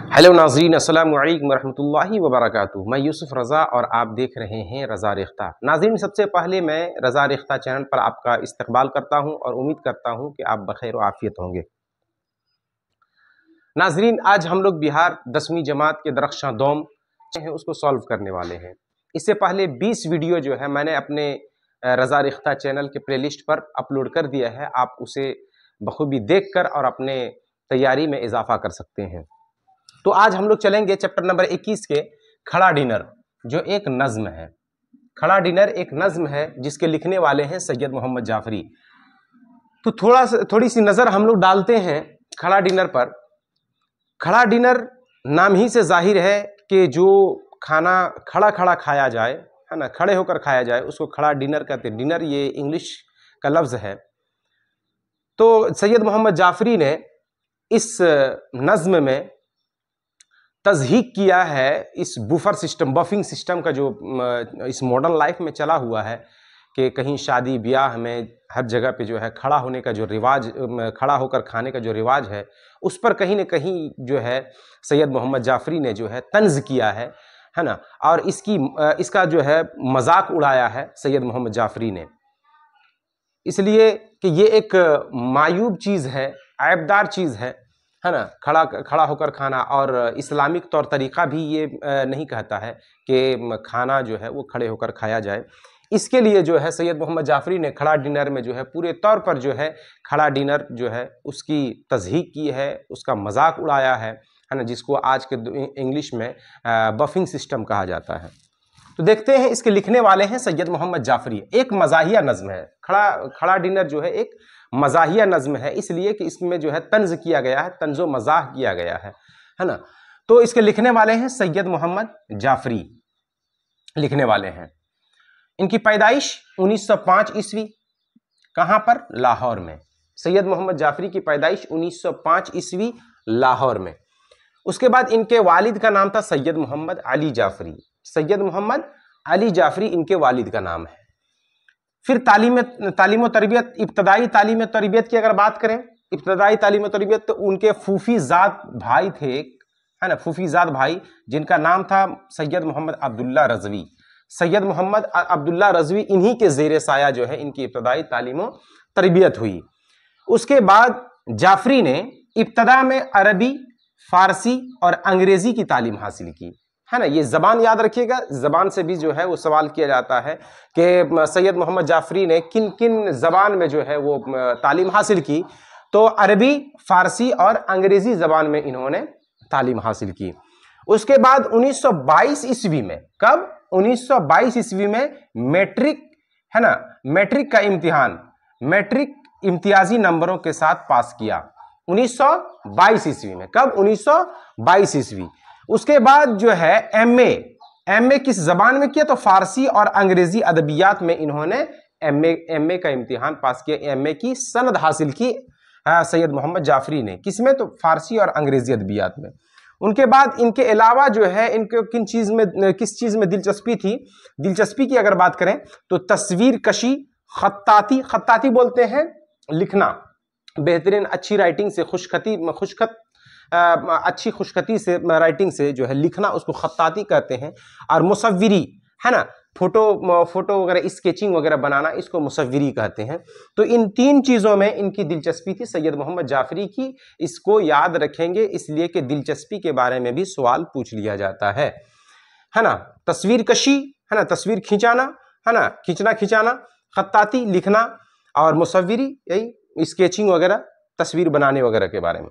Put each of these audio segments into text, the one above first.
Hello नाज़रीन, अस्सलाम वालेकुम रहमतुल्लाहि व बरकातुहू। मैं यूसुफ रज़ा और आप देख रहे हैं रज़ा रेख्ता। नाज़रीन, सबसे पहले मैं रज़ा रेख्ता चैनल पर आपका इस्तकबाल करता हूं और उम्मीद करता हूं कि आप बखैर व आफ़ियत होंगे। नाज़रीन, आज हम लोग बिहार 10वीं जमात के दरख्शां दौम है उसको सॉल्व करने वाले हैं। इससे पहले 20 वीडियो जो है मैंने अपने रज़ा रेख्ता चैनल के प्लेलिस्ट पर अपलोड कर दिया है। आप उसे बखूबी देख कर और अपने तैयारी में इजाफा कर सकते हैं। तो आज हम लोग चलेंगे चैप्टर नंबर 21 के खड़ा डिनर, जो एक नज़्म है। खड़ा डिनर एक नज़्म है जिसके लिखने वाले हैं सैयद मोहम्मद जाफरी। तो थोड़ी सी नज़र हम लोग डालते हैं खड़ा डिनर पर। खड़ा डिनर नाम ही से जाहिर है कि जो खाना खड़ा खड़ा खाया जाए, है ना, खड़े होकर खाया जाए, उसको खड़ा डिनर कहते हैं। डिनर ये इंग्लिश का लफ्ज़ है। तो सैयद मोहम्मद जाफरी ने इस नज़्म में तज़हीक किया है इस बुफर सिस्टम, बफिंग सिस्टम का जो इस मॉडर्न लाइफ में चला हुआ है कि कहीं शादी ब्याह में हर जगह पे जो है खड़ा होने का जो रिवाज, खड़ा होकर खाने का जो रिवाज है, उस पर कहीं न कहीं जो है सैयद मोहम्मद जाफरी ने जो है तंज़ किया है ना, और इसका जो है मजाक उड़ाया है सैयद मोहम्मद जाफरी ने, इसलिए कि ये एक मायूब चीज़ है, ऐबदार चीज़ है ना, खड़ा होकर खाना। और इस्लामिक तौर तरीक़ा भी ये नहीं कहता है कि खाना जो है वो खड़े होकर खाया जाए। इसके लिए जो है सैयद मोहम्मद जाफरी ने खड़ा डिनर में जो है पूरे तौर पर जो है खड़ा डिनर जो है उसकी तज़हीक की है, उसका मजाक उड़ाया है ना, जिसको आज के इंग्लिश में बफिंग सिस्टम कहा जाता है। तो देखते हैं, इसके लिखने वाले हैं सैयद मोहम्मद जाफरी। एक मज़ाहिया नज़्म है। खड़ा डिनर जो है एक मज़ाहिया नज़्म है, इसलिए कि इसमें जो है तंज़ किया गया है, तंज़ो मज़ाह किया गया है ना। तो इसके लिखने वाले हैं सैयद मोहम्मद जाफरी लिखने वाले हैं। इनकी पैदाइश 1905 ईस्वी, कहाँ पर? लाहौर में। सैयद मोहम्मद जाफरी की पैदाइश 1905 ईस्वी लाहौर में। उसके बाद इनके वालिद का नाम था सैयद मोहम्मद अली जाफरी। सैयद मोहम्मद अली जाफरी इनके वालिद का नाम है। फिर तालीम व तरबियत, इब्तदाई तालीम व तरबियत की अगर बात करें, इब्तदाई तालीम व तरबियत, तो उनके फूफीजाद भाई थे, है ना, फूफीजाद भाई, जिनका नाम था सैयद मोहम्मद अब्दुल्ला रज़वी। सैयद मोहम्मद अब्दुल्ला रज़वी, इन्हीं के ज़ेरे साया जो है इनकी इब्तदाई तालीम व तरबियत हुई। उसके बाद जाफरी ने इब्तदा में अरबी, फ़ारसी और अंग्रेज़ी की तालीम हासिल की, है ना। ये ज़बान याद रखिएगा, ज़बान से भी जो है वो सवाल किया जाता है कि सैयद मोहम्मद जाफरी ने किन किन ज़बान में जो है वो तालीम हासिल की। तो अरबी, फ़ारसी और अंग्रेज़ी ज़बान में इन्होंने तालीम हासिल की। उसके बाद 1922 ईस्वी में, कब? 1922 ईस्वी में मैट्रिक, है ना, मैट्रिक का इम्तिहान मैट्रिक इम्तियाजी नंबरों के साथ पास किया 1922 ईस्वी में। कब? 1922 ईस्वी। उसके बाद जो है एमए किस जबान में किया? तो फारसी और अंग्रेजी अदबियात में इन्होंने एमए का इम्तिहान पास किया। एमए की सनद हासिल की सैयद मोहम्मद जाफरी ने, किसमें? तो फारसी और अंग्रेजी अदबियात में। उनके बाद इनके अलावा जो है इनको किस चीज़ में दिलचस्पी थी? दिलचस्पी की अगर बात करें तो तस्वीर कशी, खत्ताती बोलते हैं लिखना, बेहतरीन अच्छी राइटिंग से, अच्छी खुशखती से राइटिंग से जो है लिखना, उसको खत्ताती कहते हैं। और मुसव्विरी, है ना, फोटो वगैरह, स्केचिंग वगैरह बनाना, इसको मुसव्विरी कहते हैं। तो इन तीन चीज़ों में इनकी दिलचस्पी थी सैयद मोहम्मद जाफरी की। इसको याद रखेंगे इसलिए कि दिलचस्पी के बारे में भी सवाल पूछ लिया जाता है ना। तस्वीर कशी, है ना, तस्वीर खिंचाना, है ना, खिंचाना, खत्ताती लिखना, और मुसव्विरी यही स्केचिंग वगैरह, तस्वीर बनाने वगैरह के बारे में।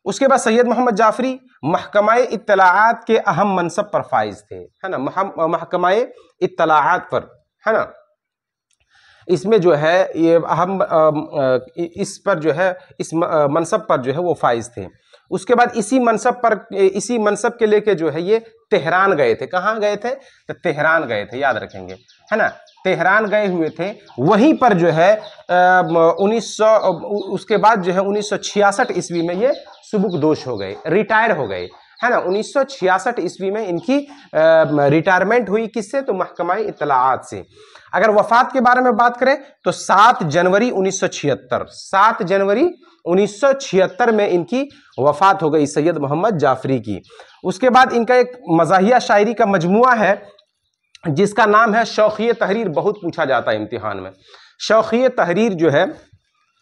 उसके बाद सैयद मोहम्मद जाफरी महकमाए इत्तलाआत के अहम मनसब पर फाइज थे, है ना, महकमाए इत्तलाआत पर, है ना, इसमें जो है ये अहम इस पर जो है इस मनसब पर जो है वो फाइज थे। उसके बाद इसी मनसब के लेके जो है ये तेहरान गए थे। कहाँ गए थे? तो तेहरान गए थे, याद रखेंगे, है ना, तेहरान गए हुए थे। वहीं पर जो है उसके बाद जो है 1966 ईस्वी में ये सुबुकदोश हो गए, रिटायर हो गए, है ना। 1966 ईस्वी में इनकी रिटायरमेंट हुई। किससे? तो महकमाए इत्तलाआत से। अगर वफात के बारे में बात करें तो 7 जनवरी 1976, 7 जनवरी 1976 में इनकी वफात हो गई सैयद मोहम्मद जाफरी की। उसके बाद इनका एक मज़ाहिया शायरी का मजमुआ है जिसका नाम है शौक़िए तहरीर। बहुत पूछा जाता है इम्तिहान में। शौक़िए तहरीर जो है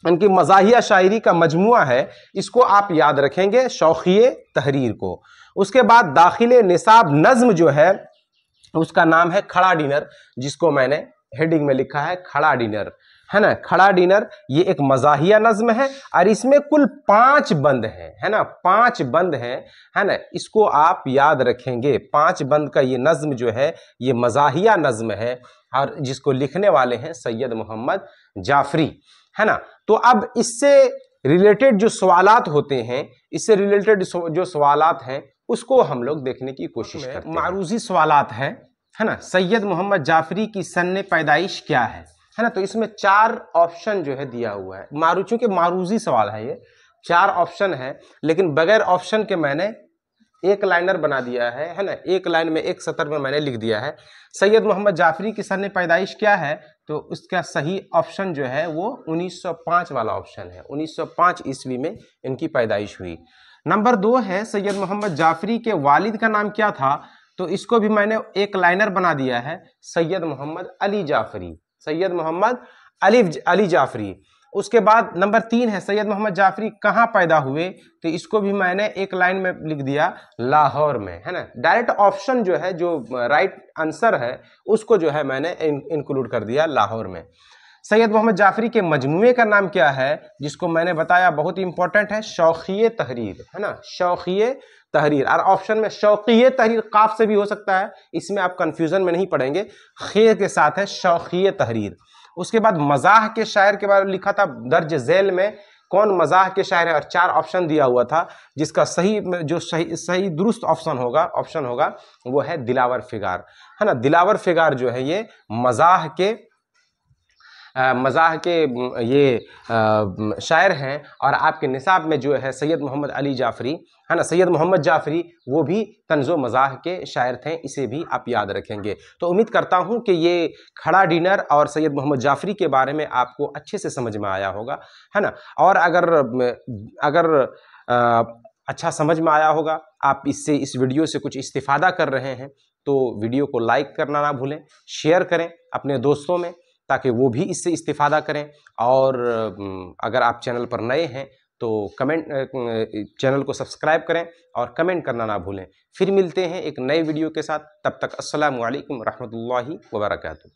इनकी मज़ाहिया शायरी का मजमुआ है, इसको आप याद रखेंगे, शौक़िए तहरीर को। उसके बाद दाखिले निसाब नज़्म जो है उसका नाम है खड़ा डिनर, जिसको मैंने हेडिंग में लिखा है खड़ा डिनर, है ना। खड़ा डिनर ये एक मज़ाहिया नज़्म है और इसमें कुल 5 बंद हैं, है ना, 5 बंद हैं, है ना। इसको आप याद रखेंगे। 5 बंद का ये नज़्म जो है ये मज़ाहिया नज़्म है और जिसको लिखने वाले हैं सैयद मोहम्मद जाफरी, है ना। तो अब इससे रिलेटेड जो सवालात होते हैं, इससे रिलेटेड जो सवालात हैं उसको हम लोग देखने की कोशिश करते हैं। मारूज़ी सवालात है ना। सैयद मोहम्मद जाफरी की सन्ने पैदाइश क्या है ना। तो इसमें 4 ऑप्शन जो है दिया हुआ है। चूंकि मारूज़ी सवाल है ये, 4 ऑप्शन है, लेकिन बगैर ऑप्शन के मैंने एक लाइनर बना दिया है ना। एक लाइन में एक सतर में मैंने लिख दिया है सैयद मोहम्मद जाफरी की सन्ने पैदाइश क्या है। तो उसका सही ऑप्शन जो है वो 1905 वाला ऑप्शन है। 1905 ईस्वी में इनकी पैदाइश हुई। नंबर 2 है सैयद मोहम्मद जाफरी के वालिद का नाम क्या था। तो इसको भी मैंने एक लाइनर बना दिया है सैयद मोहम्मद अली जाफरी, सैयद मोहम्मद अली जाफरी। उसके बाद नंबर 3 है सैयद मोहम्मद जाफरी कहाँ पैदा हुए। तो इसको भी मैंने एक लाइन में लिख दिया लाहौर में, है ना। डायरेक्ट ऑप्शन जो है, जो राइट आंसर है उसको जो है मैंने इंक्लूड कर दिया लाहौर में। सैयद मोहम्मद जाफरी के मजमुए का नाम क्या है, जिसको मैंने बताया बहुत इंपॉर्टेंट है, शौक़िए तहरीर, है ना, शौक़िए तहरीर। और ऑप्शन में शौक़िए तहरीर काफ से भी हो सकता है, इसमें आप कंफ्यूजन में नहीं पड़ेंगे, खे के साथ है शौक़िए तहरीर। उसके बाद मज़ाह के शायर के बारे में लिखा था, दर्ज झेल में कौन मज़ाह के शायर है, और 4 ऑप्शन दिया हुआ था, जिसका सही दुरुस्त ऑप्शन होगा वो है दिलावर फिगार, है ना। दिलावर फिगार जो है ये मज़ाह के ये शायर हैं। और आपके निसाब में जो है सैयद मोहम्मद अली जाफरी, है ना, सैयद मोहम्मद जाफरी वो भी तंज़ो मज़ाह के शायर थे, इसे भी आप याद रखेंगे। तो उम्मीद करता हूँ कि ये खड़ा डिनर और सैयद मोहम्मद जाफरी के बारे में आपको अच्छे से समझ में आया होगा, है ना। और अगर अच्छा समझ में आया होगा, आप इस वीडियो से कुछ इस्तिफ़ादा कर रहे हैं, तो वीडियो को लाइक करना ना भूलें, शेयर करें अपने दोस्तों में ताकि वो भी इससे इस्तिफ़ादा करें। और अगर आप चैनल पर नए हैं तो चैनल को सब्सक्राइब करें और कमेंट करना ना भूलें। फिर मिलते हैं एक नए वीडियो के साथ, तब तक अस्सलामु अलैकुम रहमतुल्लाहि व बरकातुहू।